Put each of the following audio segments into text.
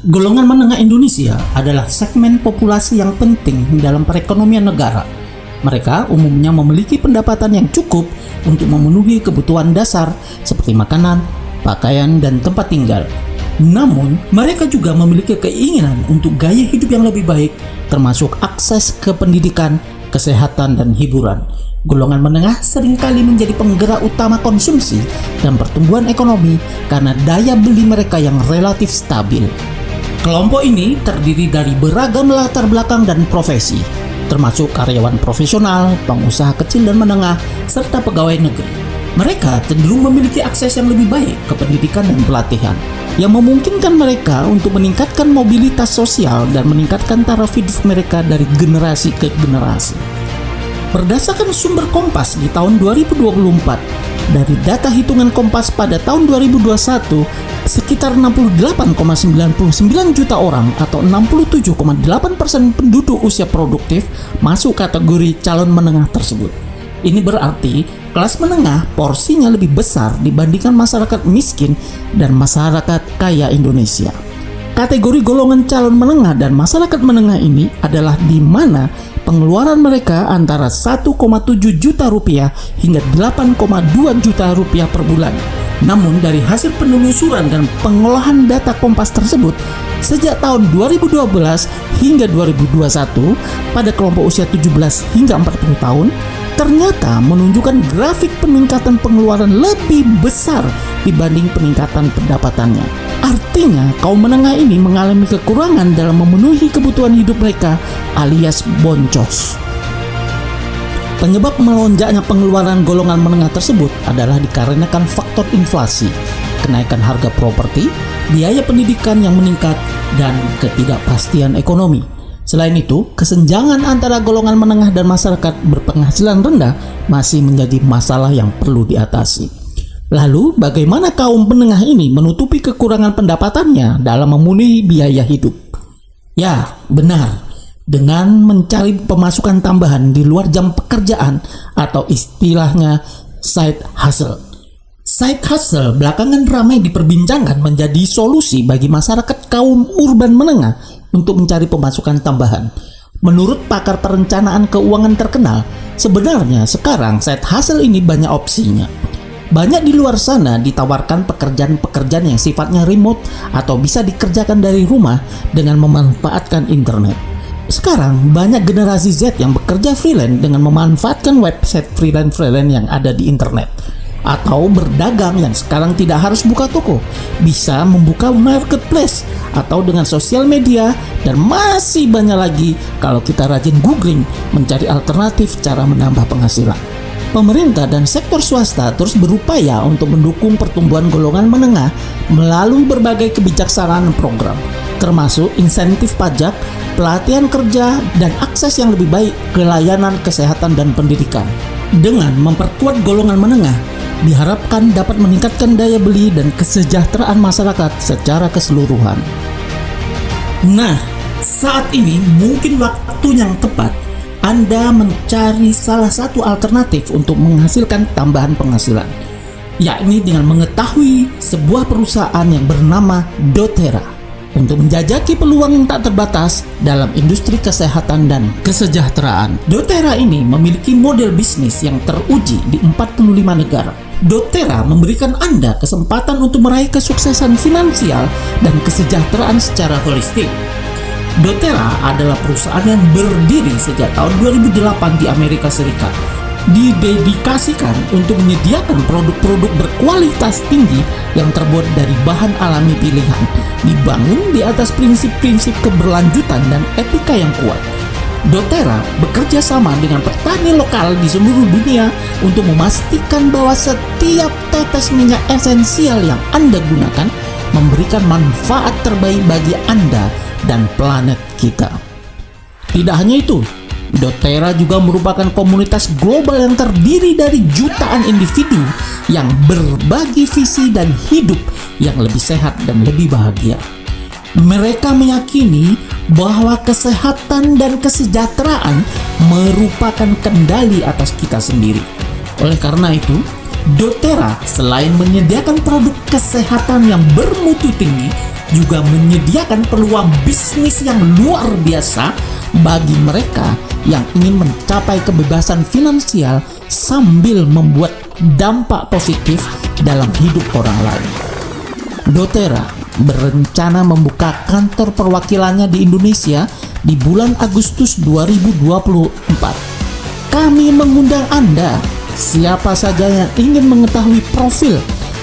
Golongan menengah Indonesia adalah segmen populasi yang penting dalam perekonomian negara. Mereka umumnya memiliki pendapatan yang cukup untuk memenuhi kebutuhan dasar seperti makanan, pakaian, dan tempat tinggal. Namun, mereka juga memiliki keinginan untuk gaya hidup yang lebih baik, termasuk akses ke pendidikan, kesehatan, dan hiburan. Golongan menengah seringkali menjadi penggerak utama konsumsi dan pertumbuhan ekonomi karena daya beli mereka yang relatif stabil. Kelompok ini terdiri dari beragam latar belakang dan profesi, termasuk karyawan profesional, pengusaha kecil dan menengah, serta pegawai negeri. Mereka cenderung memiliki akses yang lebih baik ke pendidikan dan pelatihan, yang memungkinkan mereka untuk meningkatkan mobilitas sosial dan meningkatkan taraf hidup mereka dari generasi ke generasi. Berdasarkan sumber Kompas di tahun 2024, dari data hitungan Kompas pada tahun 2021, sekitar 68,99 juta orang atau 67,8% penduduk usia produktif masuk kategori calon menengah tersebut. Ini berarti kelas menengah porsinya lebih besar dibandingkan masyarakat miskin dan masyarakat kaya Indonesia. Kategori golongan calon menengah dan masyarakat menengah ini adalah di mana pengeluaran mereka antara 1,7 juta rupiah hingga 8,2 juta rupiah per bulan. Namun dari hasil penelusuran dan pengolahan data Kompas tersebut, sejak tahun 2012 hingga 2021 pada kelompok usia 17 hingga 40 tahun, ternyata menunjukkan grafik peningkatan pengeluaran lebih besar dibanding peningkatan pendapatannya. Artinya, kaum menengah ini mengalami kekurangan dalam memenuhi kebutuhan hidup mereka alias boncos. Penyebab melonjaknya pengeluaran golongan menengah tersebut adalah dikarenakan faktor inflasi, kenaikan harga properti, biaya pendidikan yang meningkat, dan ketidakpastian ekonomi. Selain itu, kesenjangan antara golongan menengah dan masyarakat berpenghasilan rendah masih menjadi masalah yang perlu diatasi. Lalu, bagaimana kaum menengah ini menutupi kekurangan pendapatannya dalam memenuhi biaya hidup? Ya, benar. Dengan mencari pemasukan tambahan di luar jam pekerjaan atau istilahnya side hustle. Side hustle belakangan ramai diperbincangkan menjadi solusi bagi masyarakat kaum urban menengah untuk mencari pemasukan tambahan. Menurut pakar perencanaan keuangan terkenal, sebenarnya sekarang side hustle ini banyak opsinya. Banyak di luar sana ditawarkan pekerjaan-pekerjaan yang sifatnya remote atau bisa dikerjakan dari rumah dengan memanfaatkan internet. Sekarang banyak generasi Z yang bekerja freelance dengan memanfaatkan website freelance yang ada di internet. Atau berdagang yang sekarang tidak harus buka toko, bisa membuka marketplace atau dengan sosial media, dan masih banyak lagi kalau kita rajin googling mencari alternatif cara menambah penghasilan. Pemerintah dan sektor swasta terus berupaya untuk mendukung pertumbuhan golongan menengah melalui berbagai kebijaksanaan program, termasuk insentif pajak, pelatihan kerja, dan akses yang lebih baik ke layanan kesehatan dan pendidikan. Dengan memperkuat golongan menengah, diharapkan dapat meningkatkan daya beli dan kesejahteraan masyarakat secara keseluruhan. Nah, saat ini mungkin waktu yang tepat Anda mencari salah satu alternatif untuk menghasilkan tambahan penghasilan, yakni dengan mengetahui sebuah perusahaan yang bernama doTERRA untuk menjajaki peluang yang tak terbatas dalam industri kesehatan dan kesejahteraan. doTERRA ini memiliki model bisnis yang teruji di 45 negara. doTERRA memberikan Anda kesempatan untuk meraih kesuksesan finansial dan kesejahteraan secara holistik. doTERRA adalah perusahaan yang berdiri sejak tahun 2008 di Amerika Serikat. Didedikasikan untuk menyediakan produk-produk berkualitas tinggi yang terbuat dari bahan alami pilihan, dibangun di atas prinsip-prinsip keberlanjutan dan etika yang kuat. doTERRA bekerja sama dengan petani lokal di seluruh dunia untuk memastikan bahwa setiap tetes minyak esensial yang Anda gunakan memberikan manfaat terbaik bagi Anda dan planet kita. Tidak hanya itu, doTERRA juga merupakan komunitas global yang terdiri dari jutaan individu yang berbagi visi dan hidup yang lebih sehat dan lebih bahagia. Mereka meyakini bahwa kesehatan dan kesejahteraan merupakan kendali atas kita sendiri. Oleh karena itu, doTERRA selain menyediakan produk kesehatan yang bermutu tinggi, juga menyediakan peluang bisnis yang luar biasa bagi mereka yang ingin mencapai kebebasan finansial sambil membuat dampak positif dalam hidup orang lain. doTERRA berencana membuka kantor perwakilannya di Indonesia di bulan Agustus 2024. Kami mengundang Anda, siapa saja yang ingin mengetahui profil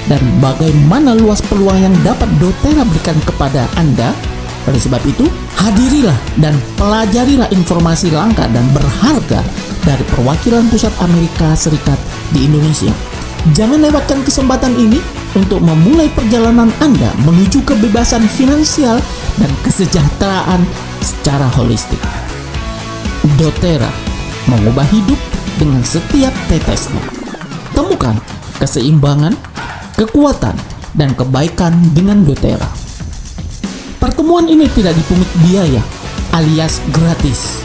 dan bagaimana luas peluang yang dapat doTERRA berikan kepada Anda. Oleh sebab itu, hadirilah dan pelajarilah informasi langka dan berharga dari perwakilan pusat Amerika Serikat di Indonesia. Jangan lewatkan kesempatan ini untuk memulai perjalanan Anda menuju kebebasan finansial dan kesejahteraan secara holistik. doTERRA mengubah hidup dengan setiap tetesnya. Temukan keseimbangan, kekuatan, dan kebaikan dengan doTERRA. Pertemuan ini tidak dipungut biaya alias gratis.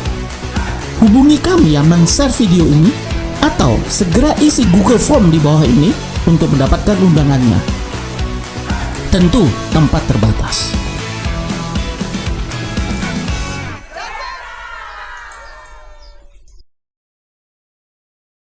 Hubungi kami yang men-share video ini atau segera isi Google Form di bawah ini untuk mendapatkan undangannya. Tentu tempat terbatas.